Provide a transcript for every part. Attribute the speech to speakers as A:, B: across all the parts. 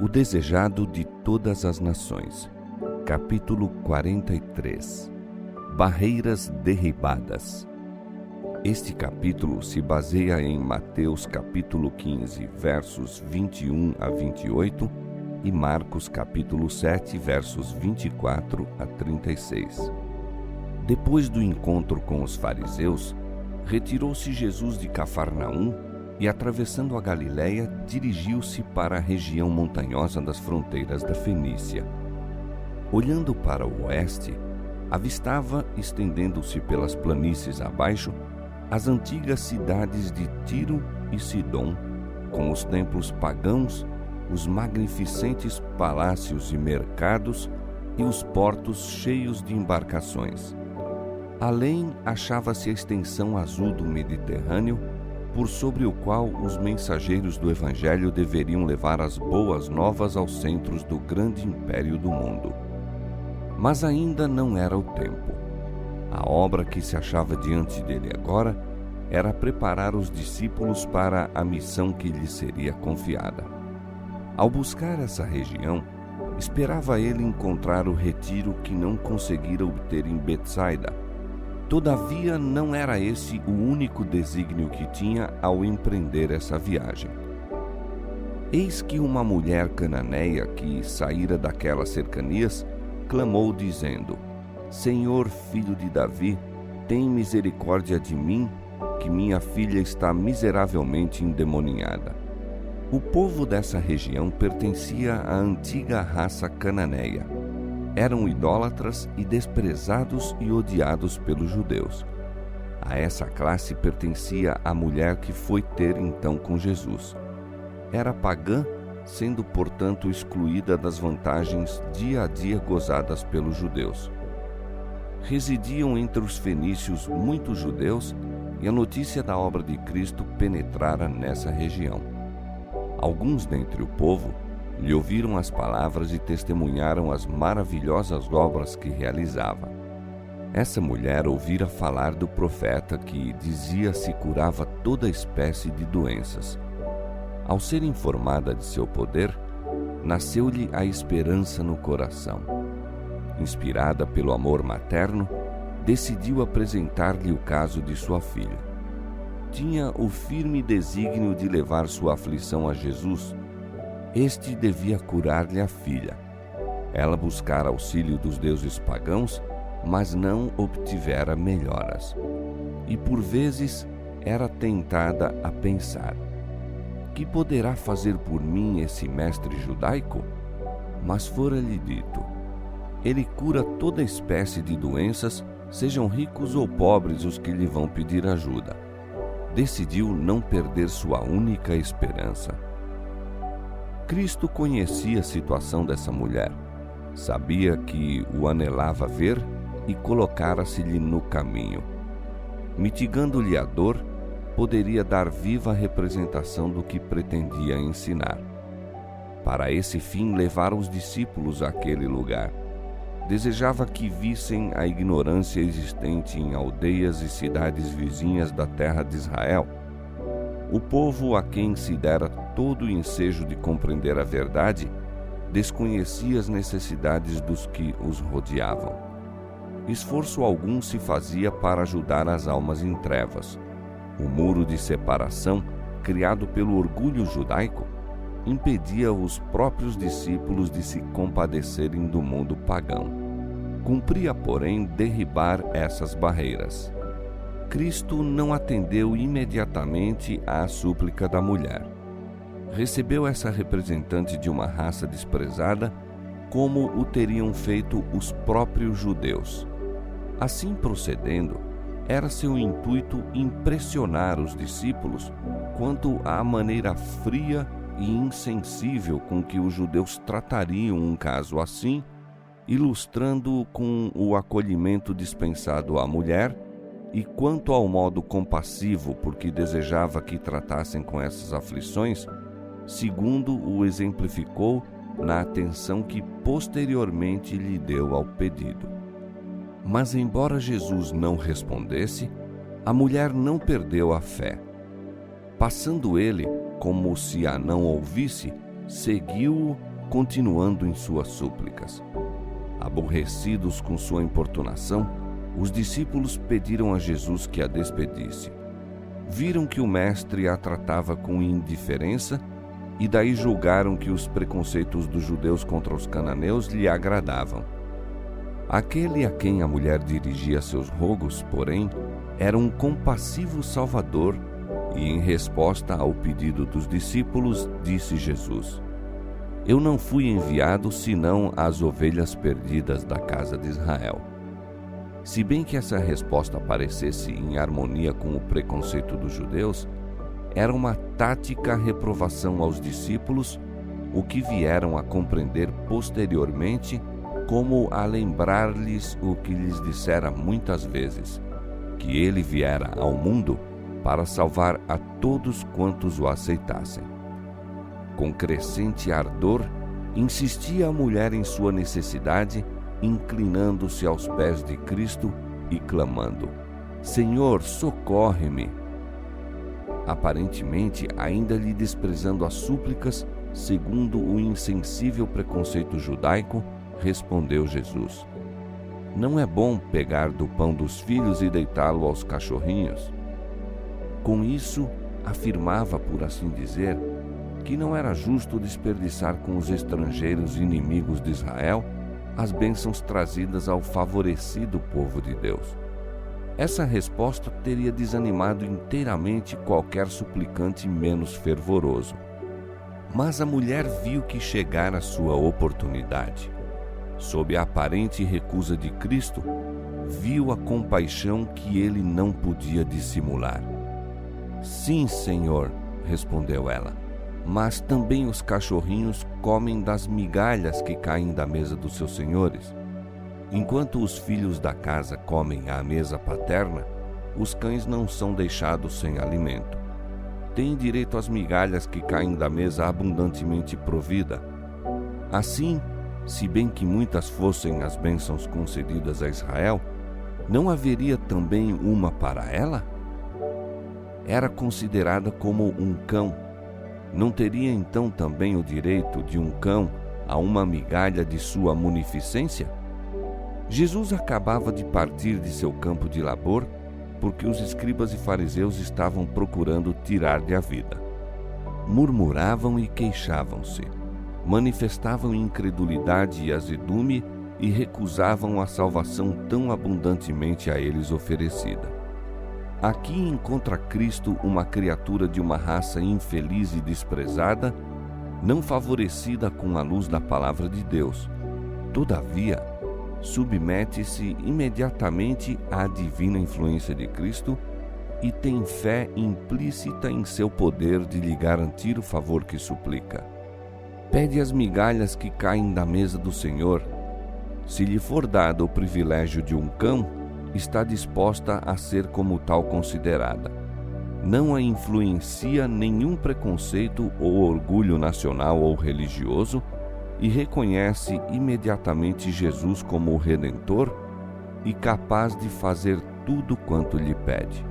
A: O desejado de todas as nações. Capítulo 43. Barreiras derribadas. Este capítulo se baseia em Mateus capítulo 15, versos 21 a 28 e Marcos capítulo 7, versos 24 a 36. Depois do encontro com os fariseus, retirou-se Jesus de Cafarnaum e, atravessando a Galiléia, dirigiu-se para a região montanhosa das fronteiras da Fenícia. Olhando para o oeste, avistava, estendendo-se pelas planícies abaixo, as antigas cidades de Tiro e Sidom, com os templos pagãos, os magnificentes palácios e mercados e os portos cheios de embarcações. Além, achava-se a extensão azul do Mediterrâneo, por sobre o qual os mensageiros do Evangelho deveriam levar as boas novas aos centros do grande império do mundo. Mas ainda não era o tempo. A obra que se achava diante dele agora era preparar os discípulos para a missão que lhes seria confiada. Ao buscar essa região, esperava ele encontrar o retiro que não conseguira obter em Betsaida. Todavia, não era esse o único desígnio que tinha ao empreender essa viagem. Eis que uma mulher cananeia que saíra daquelas cercanias clamou dizendo: Senhor, filho de Davi, tem misericórdia de mim, que minha filha está miseravelmente endemoniada. O povo dessa região pertencia à antiga raça cananeia. Eram idólatras e desprezados e odiados pelos judeus. A essa classe pertencia a mulher que foi ter então com Jesus. Era pagã, sendo portanto excluída das vantagens dia a dia gozadas pelos judeus. Residiam entre os fenícios muitos judeus e a notícia da obra de Cristo penetrara nessa região. Alguns dentre o povo lhe ouviram as palavras e testemunharam as maravilhosas obras que realizava. Essa mulher ouvira falar do profeta que dizia se curava toda espécie de doenças. Ao ser informada de seu poder, nasceu-lhe a esperança no coração. Inspirada pelo amor materno, decidiu apresentar-lhe o caso de sua filha. Tinha o firme desígnio de levar sua aflição a Jesus. Este devia curar-lhe a filha. Ela buscara auxílio dos deuses pagãos, mas não obtivera melhoras. E por vezes era tentada a pensar: que poderá fazer por mim esse mestre judaico? Mas fora-lhe dito: ele cura toda espécie de doenças, sejam ricos ou pobres os que lhe vão pedir ajuda. Decidiu não perder sua única esperança. Cristo conhecia a situação dessa mulher, sabia que o anelava ver e colocara-se-lhe no caminho. Mitigando-lhe a dor, poderia dar viva representação do que pretendia ensinar. Para esse fim, levara os discípulos àquele lugar. Desejava que vissem a ignorância existente em aldeias e cidades vizinhas da terra de Israel. O povo a quem se dera todo o ensejo de compreender a verdade, desconhecia as necessidades dos que os rodeavam. Esforço algum se fazia para ajudar as almas em trevas. O muro de separação, criado pelo orgulho judaico, impedia os próprios discípulos de se compadecerem do mundo pagão. Cumpria, porém, derribar essas barreiras. Cristo não atendeu imediatamente à súplica da mulher. Recebeu essa representante de uma raça desprezada, como o teriam feito os próprios judeus. Assim procedendo, era seu intuito impressionar os discípulos quanto à maneira fria e insensível com que os judeus tratariam um caso assim, ilustrando-o com o acolhimento dispensado à mulher, e quanto ao modo compassivo por que desejava que tratassem com essas aflições, segundo o exemplificou na atenção que posteriormente lhe deu ao pedido. Mas embora Jesus não respondesse, A mulher não perdeu a fé. Passando ele, como se a não ouvisse, seguiu-o, continuando em suas súplicas. Aborrecidos com sua importunação, os discípulos pediram a Jesus que a despedisse. Viram que o mestre a tratava com indiferença e daí julgaram que os preconceitos dos judeus contra os cananeus lhe agradavam. Aquele a quem a mulher dirigia seus rogos, porém, era um compassivo Salvador, e em resposta ao pedido dos discípulos, disse Jesus: Eu não fui enviado senão às ovelhas perdidas da casa de Israel. Se bem que essa resposta parecesse em harmonia com o preconceito dos judeus, era uma tática reprovação aos discípulos, o que vieram a compreender posteriormente como a lembrar-lhes o que lhes dissera muitas vezes, que ele viera ao mundo para salvar a todos quantos o aceitassem. Com crescente ardor, insistia a mulher em sua necessidade, inclinando-se aos pés de Cristo e clamando: Senhor, socorre-me! Aparentemente, ainda lhe desprezando as súplicas, segundo o insensível preconceito judaico, respondeu Jesus: Não é bom pegar do pão dos filhos e deitá-lo aos cachorrinhos. Com isso, afirmava, por assim dizer, que não era justo desperdiçar com os estrangeiros inimigos de Israel as bênçãos trazidas ao favorecido povo de Deus. Essa resposta teria desanimado inteiramente qualquer suplicante menos fervoroso. Mas a mulher viu que chegara sua oportunidade. Sob a aparente recusa de Cristo, viu a compaixão que ele não podia dissimular. Sim, Senhor, respondeu ela, mas também os cachorrinhos comem das migalhas que caem da mesa dos seus senhores. Enquanto os filhos da casa comem à mesa paterna, os cães não são deixados sem alimento. Têm direito às migalhas que caem da mesa abundantemente provida. Assim, se bem que muitas fossem as bênçãos concedidas a Israel, não haveria também uma para ela? Era considerada como um cão. Não teria então também o direito de um cão a uma migalha de sua munificência? Jesus acabava de partir de seu campo de labor, porque os escribas e fariseus estavam procurando tirar-lhe a vida. Murmuravam e queixavam-se, manifestavam incredulidade e azedume e recusavam a salvação tão abundantemente a eles oferecida. Aqui encontra Cristo uma criatura de uma raça infeliz e desprezada, não favorecida com a luz da palavra de Deus. Todavia, submete-se imediatamente à divina influência de Cristo e tem fé implícita em seu poder de lhe garantir o favor que suplica. Pede as migalhas que caem da mesa do Senhor. Se lhe for dado o privilégio de um cão, está disposta a ser como tal considerada. Não a influencia nenhum preconceito ou orgulho nacional ou religioso e reconhece imediatamente Jesus como o Redentor e capaz de fazer tudo quanto lhe pede.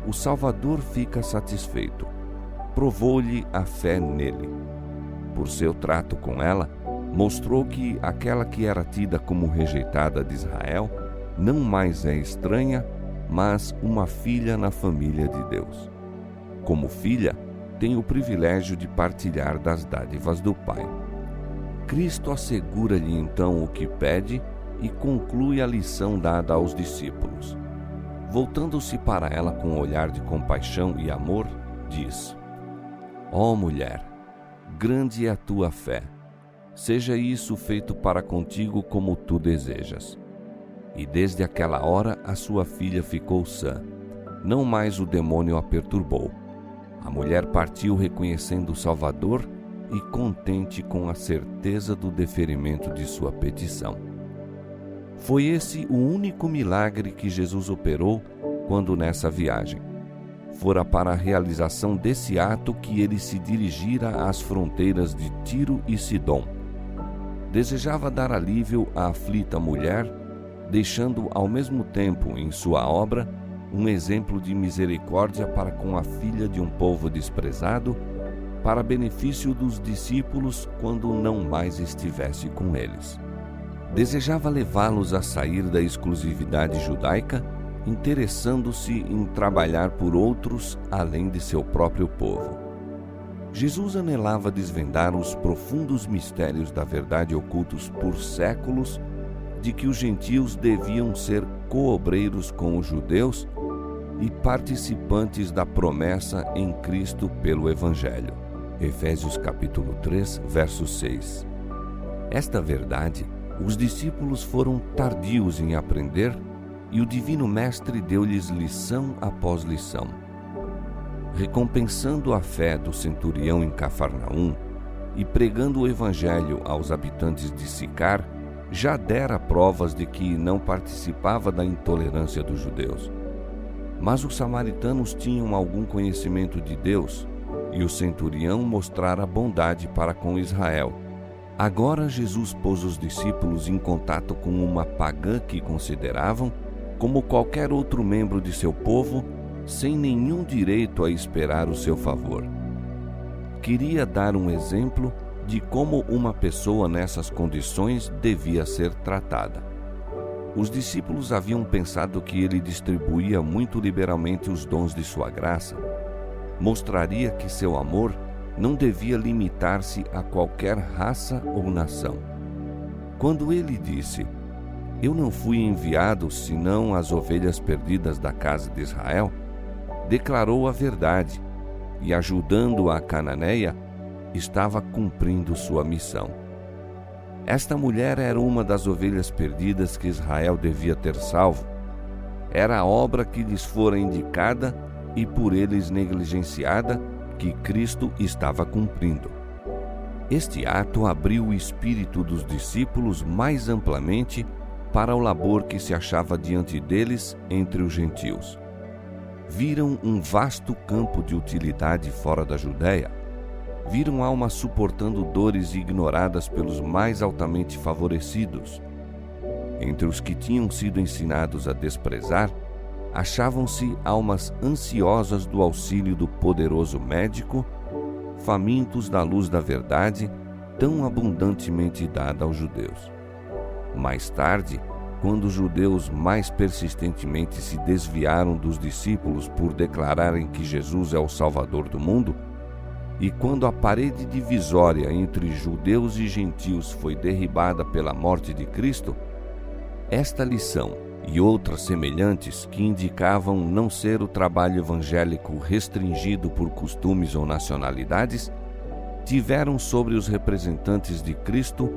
A: O Salvador fica satisfeito. Provou-lhe a fé nele. Por seu trato com ela, mostrou que aquela que era tida como rejeitada de Israel não mais é estranha, mas uma filha na família de Deus. Como filha, tem o privilégio de partilhar das dádivas do Pai. Cristo assegura-lhe então o que pede e conclui a lição dada aos discípulos. Voltando-se para ela com um olhar de compaixão e amor, diz: Ó mulher, grande é a tua fé. Seja isso feito para contigo como tu desejas. E desde aquela hora a sua filha ficou sã. Não mais o demônio a perturbou. A mulher partiu reconhecendo o Salvador e contente com a certeza do deferimento de sua petição. Foi esse o único milagre que Jesus operou quando nessa viagem. Fora para a realização desse ato que ele se dirigira às fronteiras de Tiro e Sidom. Desejava dar alívio à aflita mulher, deixando ao mesmo tempo em sua obra um exemplo de misericórdia para com a filha de um povo desprezado, para benefício dos discípulos quando não mais estivesse com eles. Desejava levá-los a sair da exclusividade judaica, interessando-se em trabalhar por outros além de seu próprio povo. Jesus anelava desvendar os profundos mistérios da verdade ocultos por séculos, de que os gentios deviam ser coobreiros com os judeus e participantes da promessa em Cristo pelo Evangelho. Efésios capítulo 3, verso 6. Esta verdade, os discípulos foram tardios em aprender e o Divino Mestre deu-lhes lição após lição. Recompensando a fé do centurião em Cafarnaum e pregando o Evangelho aos habitantes de Sicar, já dera provas de que não participava da intolerância dos judeus. Mas os samaritanos tinham algum conhecimento de Deus e o centurião mostrara bondade para com Israel. Agora Jesus pôs os discípulos em contato com uma pagã que consideravam como qualquer outro membro de seu povo, sem nenhum direito a esperar o seu favor. Queria dar um exemplo de como uma pessoa nessas condições devia ser tratada. Os discípulos haviam pensado que ele distribuía muito liberalmente os dons de sua graça. Mostraria que seu amor não devia limitar-se a qualquer raça ou nação. Quando ele disse: "Eu não fui enviado senão às ovelhas perdidas da casa de Israel", declarou a verdade e, ajudando a cananeia, estava cumprindo sua missão. Esta mulher era uma das ovelhas perdidas que Israel devia ter salvo. Era a obra que lhes fora indicada e por eles negligenciada, que Cristo estava cumprindo. Este ato abriu o espírito dos discípulos mais amplamente para o labor que se achava diante deles entre os gentios. Viram um vasto campo de utilidade fora da Judéia. Viram almas suportando dores ignoradas pelos mais altamente favorecidos. Entre os que tinham sido ensinados a desprezar, achavam-se almas ansiosas do auxílio do poderoso médico, famintos da luz da verdade, tão abundantemente dada aos judeus. Mais tarde, quando os judeus mais persistentemente se desviaram dos discípulos por declararem que Jesus é o Salvador do mundo, e quando a parede divisória entre judeus e gentios foi derribada pela morte de Cristo, esta lição e outras semelhantes que indicavam não ser o trabalho evangélico restringido por costumes ou nacionalidades, tiveram sobre os representantes de Cristo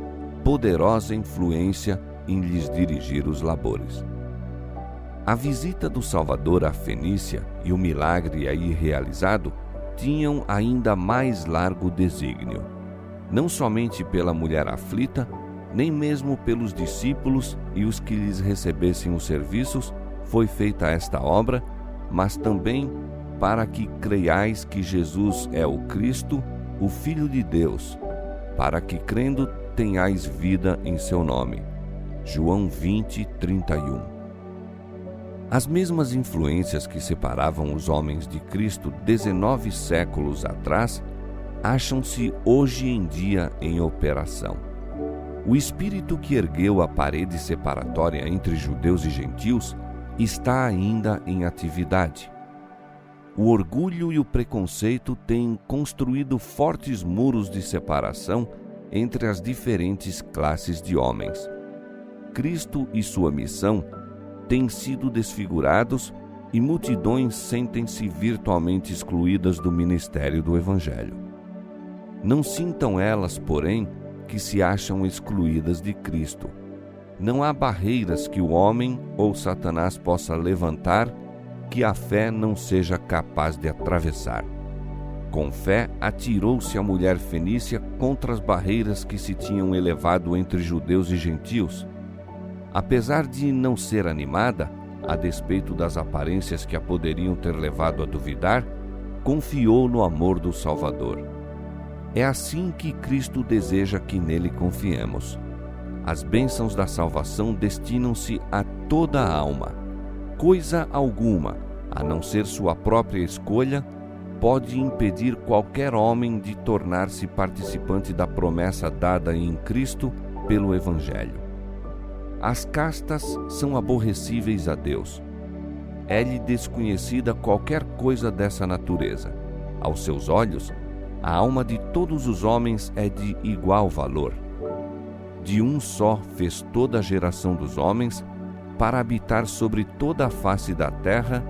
A: poderosa influência em lhes dirigir os labores. A visita do Salvador à Fenícia e o milagre aí realizado tinham ainda mais largo desígnio, não somente pela mulher aflita, nem mesmo pelos discípulos e os que lhes recebessem os serviços foi feita esta obra, mas também para que creiais que Jesus é o Cristo, o Filho de Deus, para que crendo tenhais vida em seu nome. João 20, 31. As mesmas influências que separavam os homens de Cristo 19 séculos atrás acham-se hoje em dia em operação. O espírito que ergueu a parede separatória entre judeus e gentios está ainda em atividade. O orgulho e o preconceito têm construído fortes muros de separação entre as diferentes classes de homens. Cristo e sua missão têm sido desfigurados e multidões sentem-se virtualmente excluídas do ministério do Evangelho. Não sintam elas, porém, que se acham excluídas de Cristo. Não há barreiras que o homem ou Satanás possa levantar que a fé não seja capaz de atravessar. Com fé, atirou-se a mulher fenícia contra as barreiras que se tinham elevado entre judeus e gentios. Apesar de não ser animada, a despeito das aparências que a poderiam ter levado a duvidar, confiou no amor do Salvador. É assim que Cristo deseja que nele confiemos. As bênçãos da salvação destinam-se a toda a alma. coisa alguma, a não ser sua própria escolha, pode impedir qualquer homem de tornar-se participante da promessa dada em Cristo pelo Evangelho. As castas são aborrecíveis a Deus. É-lhe desconhecida qualquer coisa dessa natureza. Aos seus olhos, a alma de todos os homens é de igual valor. De um só fez toda a geração dos homens, para habitar sobre toda a face da terra,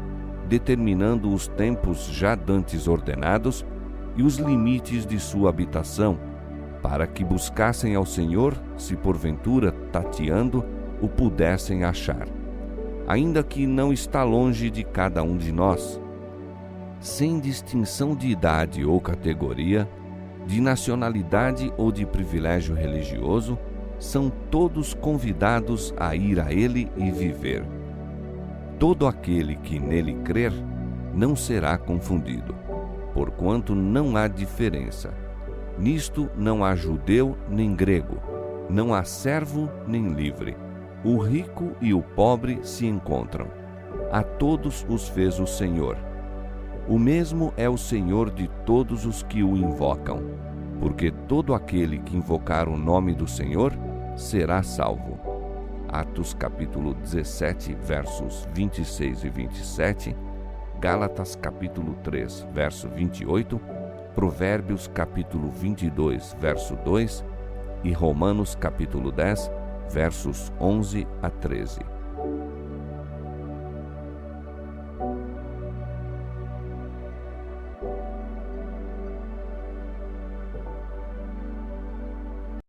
A: determinando os tempos já dantes ordenados e os limites de sua habitação, para que buscassem ao Senhor, se porventura, tateando, o pudessem achar, ainda que não está longe de cada um de nós. Sem distinção de idade ou categoria, de nacionalidade ou de privilégio religioso, são todos convidados a ir a Ele e viver. Todo aquele que nele crer não será confundido, porquanto não há diferença. Nisto não há judeu nem grego, não há servo nem livre. O rico e o pobre se encontram. A todos os fez o Senhor. O mesmo é o Senhor de todos os que o invocam, porque todo aquele que invocar o nome do Senhor será salvo. Atos capítulo 17, versos 26 e 27, Gálatas capítulo 3, verso 28, Provérbios capítulo 22, verso 2 e Romanos capítulo 10, versos 11 a 13.